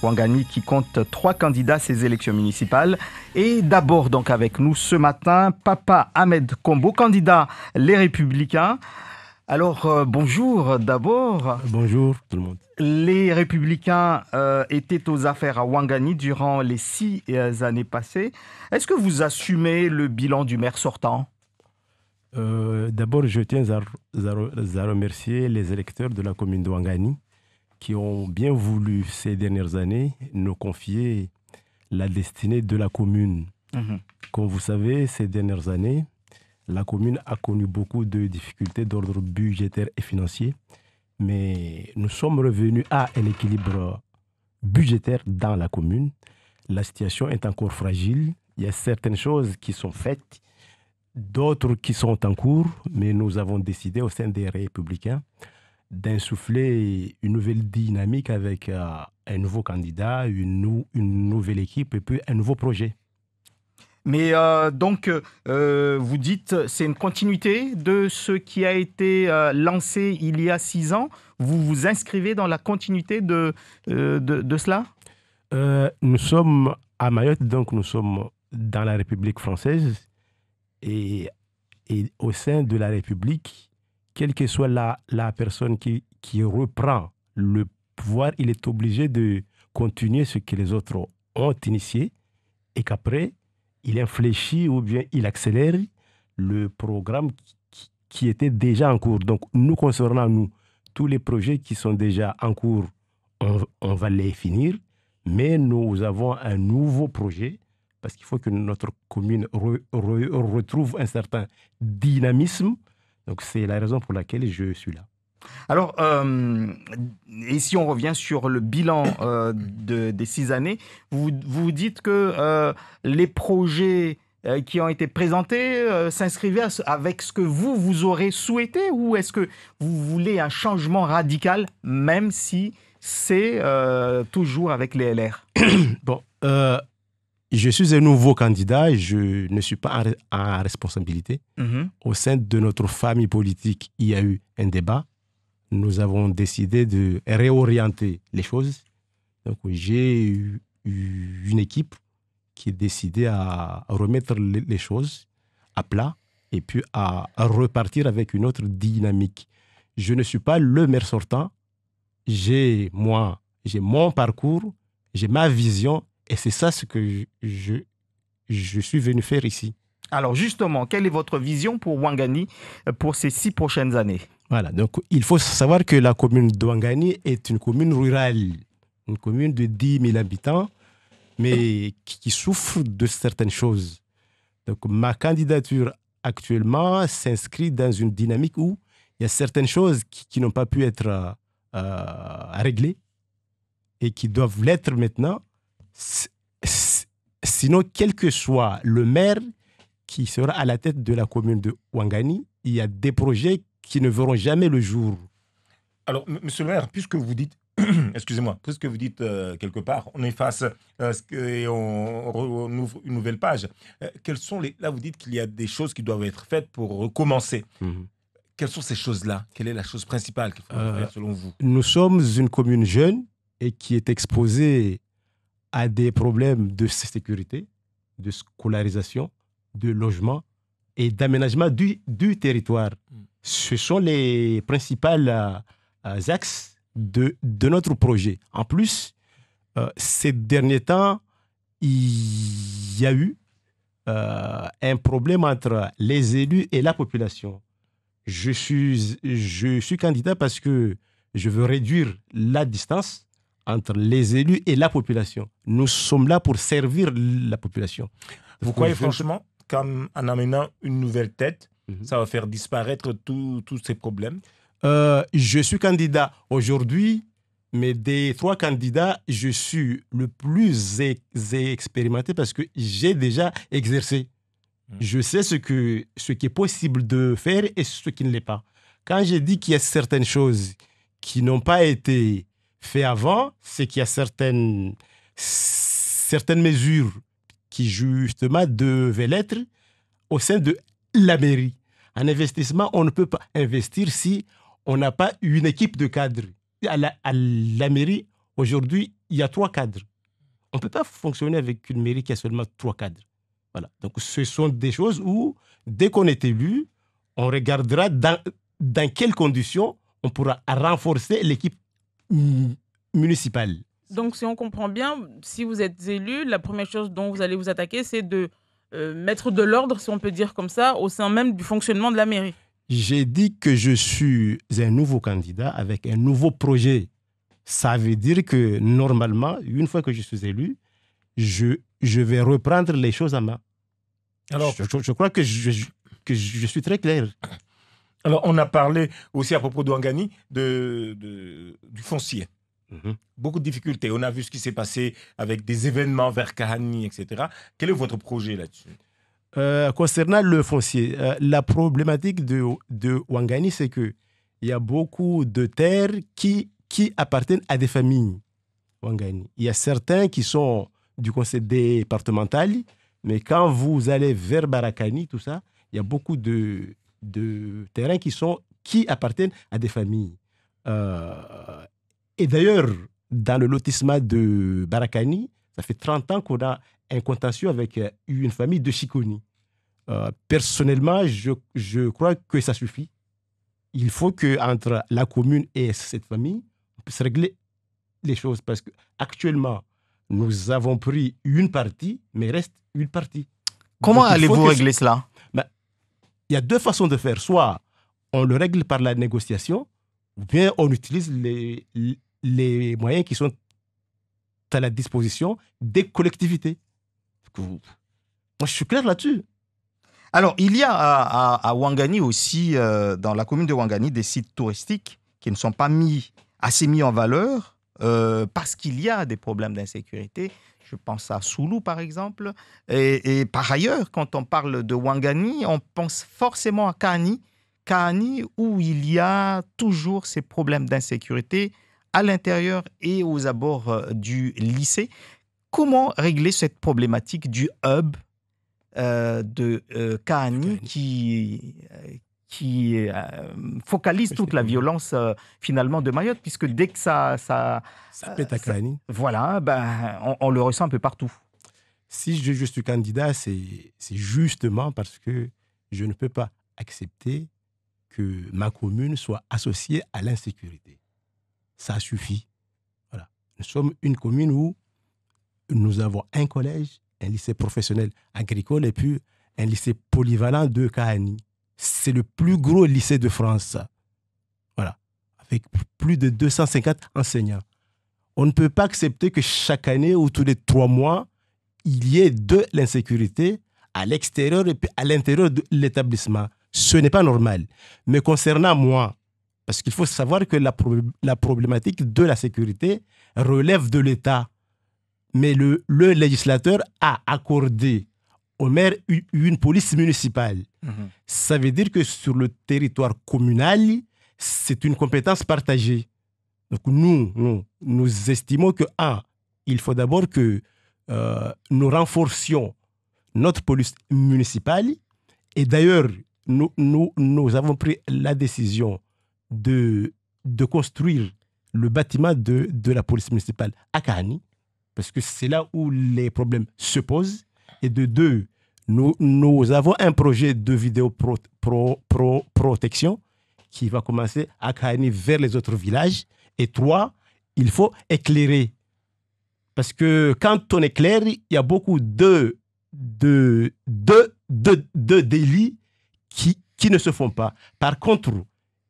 Ouangani qui compte 3 candidats à ces élections municipales. Et d'abord donc avec nous ce matin, Papa Ahmed Kombo, candidat Les Républicains. Alors bonjour d'abord. Bonjour tout le monde. Les Républicains étaient aux affaires à Ouangani durant les 6 années passées. Est-ce que vous assumez le bilan du maire sortant ? D'abord, je tiens à remercier les électeurs de la commune de Ouangani qui ont bien voulu ces dernières années nous confier la destinée de la commune. Comme vous savez, ces dernières années, la commune a connu beaucoup de difficultés d'ordre budgétaire et financier, mais nous sommes revenus à un équilibre budgétaire dans la commune. La situation est encore fragile. Il y a certaines choses qui sont faites, d'autres qui sont en cours, mais nous avons décidé au sein des Républicains d'insuffler une nouvelle dynamique avec un nouveau candidat, une nouvelle équipe et puis un nouveau projet. Mais donc, vous dites, c'est une continuité de ce qui a été lancé il y a 6 ans. Vous vous inscrivez dans la continuité de cela ? Nous sommes à Mayotte, donc nous sommes dans la République française. Et au sein de la République, quelle que soit la personne qui reprend le pouvoir, il est obligé de continuer ce que les autres ont initié et qu'après, il infléchit ou bien il accélère le programme qui était déjà en cours. Donc, nous concernant nous, tous les projets qui sont déjà en cours, on va les finir, mais nous avons un nouveau projet parce qu'il faut que notre commune retrouve un certain dynamisme. Donc, c'est la raison pour laquelle je suis là. Alors, et si on revient sur le bilan des 6 années, vous dites que les projets qui ont été présentés s'inscrivaient avec ce que vous aurez souhaité, ou est-ce que vous voulez un changement radical, même si c'est toujours avec les LR ? Bon, je suis un nouveau candidat, je ne suis pas en responsabilité. Au sein de notre famille politique, il y a eu un débat. Nous avons décidé de réorienter les choses. Donc, j'ai eu une équipe qui a décidé à remettre les choses à plat et puis à repartir avec une autre dynamique. Je ne suis pas le maire sortant. J'ai mon parcours, j'ai ma vision et c'est ça ce que je suis venu faire ici. Alors justement, quelle est votre vision pour Ouangani pour ces 6 prochaines années ? Voilà, donc il faut savoir que la commune de Ouangani est une commune rurale, une commune de 10 000 habitants, mais qui souffre de certaines choses. Donc ma candidature actuellement s'inscrit dans une dynamique où il y a certaines choses qui n'ont pas pu être réglées et qui doivent l'être maintenant. Sinon, quel que soit le maire qui sera à la tête de la commune de Ouangani, il y a des projets qui ne verront jamais le jour. Alors, monsieur le maire, puisque vous dites, excusez-moi, puisque vous dites quelque part, on efface et on ouvre une nouvelle page, quelles sont là vous dites qu'il y a des choses qui doivent être faites pour recommencer. Quelles sont ces choses-là ? Quelle est la chose principale qu'il faut faire selon vous ? Nous sommes une commune jeune et qui est exposée à des problèmes de sécurité, de scolarisation, de logement et d'aménagement du territoire. Ce sont les principaux axes de notre projet. En plus, ces derniers temps, il y a eu un problème entre les élus et la population. Je suis candidat parce que je veux réduire la distance entre les élus et la population. Nous sommes là pour servir la population. Vous croyez franchement qu'en amenant une nouvelle tête, ça va faire disparaître tous ces problèmes ? Je suis candidat aujourd'hui, mais des 3 candidats, je suis le plus expérimenté parce que j'ai déjà exercé. Je sais ce qui est possible de faire et ce qui ne l'est pas. Quand j'ai dit qu'il y a certaines choses qui n'ont pas été faites avant, c'est qu'il y a certaines mesures qui justement devaient l'être au sein de la mairie. En investissement, on ne peut pas investir si on n'a pas une équipe de cadres. À la mairie, aujourd'hui, il y a 3 cadres. On ne peut pas fonctionner avec une mairie qui a seulement 3 cadres. Voilà. Donc, ce sont des choses où, dès qu'on est élu, on regardera dans quelles conditions on pourra renforcer l'équipe municipale. Donc, si on comprend bien, si vous êtes élu, la première chose dont vous allez vous attaquer, c'est de mettre de l'ordre, si on peut dire comme ça, au sein même du fonctionnement de la mairie. J'ai dit que je suis un nouveau candidat avec un nouveau projet. Ça veut dire que, normalement, une fois que je suis élu, je vais reprendre les choses en main. Alors, je crois que je suis très clair. Alors, on a parlé aussi à propos de Ouangani du foncier. Beaucoup de difficultés. On a vu ce qui s'est passé avec des événements vers Kahani, etc. Quel est votre projet là-dessus? Concernant le foncier, la problématique de Ouangani, c'est qu'il y a beaucoup de terres qui appartiennent à des familles Ouangani. Il y a certains qui sont du conseil départemental, mais quand vous allez vers Barakani, tout ça, il y a beaucoup de terrains qui appartiennent à des familles. Et d'ailleurs, dans le lotissement de Barakani, ça fait 30 ans qu'on a un contentieux avec une famille de Chikoni. Personnellement, je crois que ça suffit. Il faut qu'entre la commune et cette famille, on puisse régler les choses. Parce qu'actuellement, nous avons pris une partie, mais il reste une partie. Comment allez-vous régler cela? Il y a 2 façons de faire. Soit on le règle par la négociation, ou bien on utilise les moyens qui sont à la disposition des collectivités. Moi, je suis clair là-dessus. Alors, il y a à Ouangani aussi, dans la commune de Ouangani, des sites touristiques qui ne sont pas assez mis en valeur parce qu'il y a des problèmes d'insécurité. Je pense à Soulou, par exemple. Et par ailleurs, quand on parle de Ouangani, on pense forcément à Kahani. Kahani, où il y a toujours ces problèmes d'insécurité à l'intérieur et aux abords du lycée. Comment régler cette problématique du hub de Kahani qui focalise toute la violence finalement de Mayotte, puisque dès que ça pète à Kahani. Voilà, on le ressent un peu partout. Si je suis candidat, c'est justement parce que je ne peux pas accepter que ma commune soit associée à l'insécurité. Ça suffit. Voilà. Nous sommes une commune où nous avons un collège, un lycée professionnel agricole et puis un lycée polyvalent de Kahani. C'est le plus gros lycée de France. Voilà. Avec plus de 250 enseignants. On ne peut pas accepter que chaque année ou tous les 3 mois, il y ait de l'insécurité à l'extérieur et puis à l'intérieur de l'établissement. Ce n'est pas normal. Mais concernant moi, parce qu'il faut savoir que la problématique de la sécurité relève de l'État. Mais le législateur a accordé au maire une police municipale. Ça veut dire que sur le territoire communal, c'est une compétence partagée. Donc nous estimons que, il faut d'abord que nous renforcions notre police municipale. Et d'ailleurs, nous avons pris la décision de construire le bâtiment de la police municipale à Kahani, parce que c'est là où les problèmes se posent. Et de 2, nous avons un projet de vidéoprotection qui va commencer à Kahani vers les autres villages. Et 3, il faut éclairer. Parce que quand on éclaire, il y a beaucoup de délits qui ne se font pas. Par contre,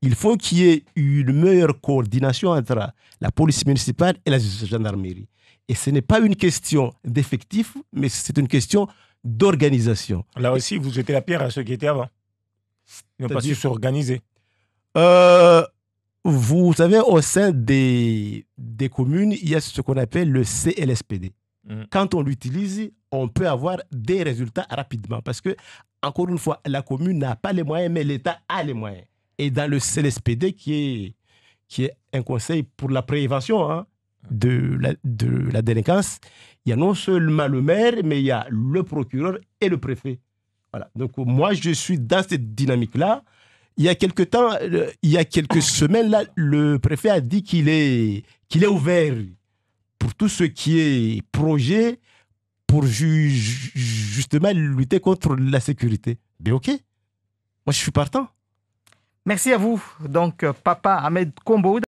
il faut qu'il y ait une meilleure coordination entre la police municipale et la gendarmerie. Et ce n'est pas une question d'effectif, mais c'est une question d'organisation. Là aussi, vous jetez la pierre à ceux qui étaient avant. Ils n'ont pas su s'organiser. Vous savez, au sein des communes, il y a ce qu'on appelle le CLSPD. Quand on l'utilise, on peut avoir des résultats rapidement. Parce que, encore une fois, la commune n'a pas les moyens, mais l'État a les moyens. Et dans le CLSPD, qui est un conseil pour la prévention de la délinquance, il y a non seulement le maire, mais il y a le procureur et le préfet. Voilà. Donc, moi, je suis dans cette dynamique-là. Il y a quelques semaines, là, le préfet a dit qu'il est ouvert pour tout ce qui est projet pour justement lutter contre la sécurité. Ben ok, moi je suis partant. Merci à vous. Donc, Papa Ahmed Kombo.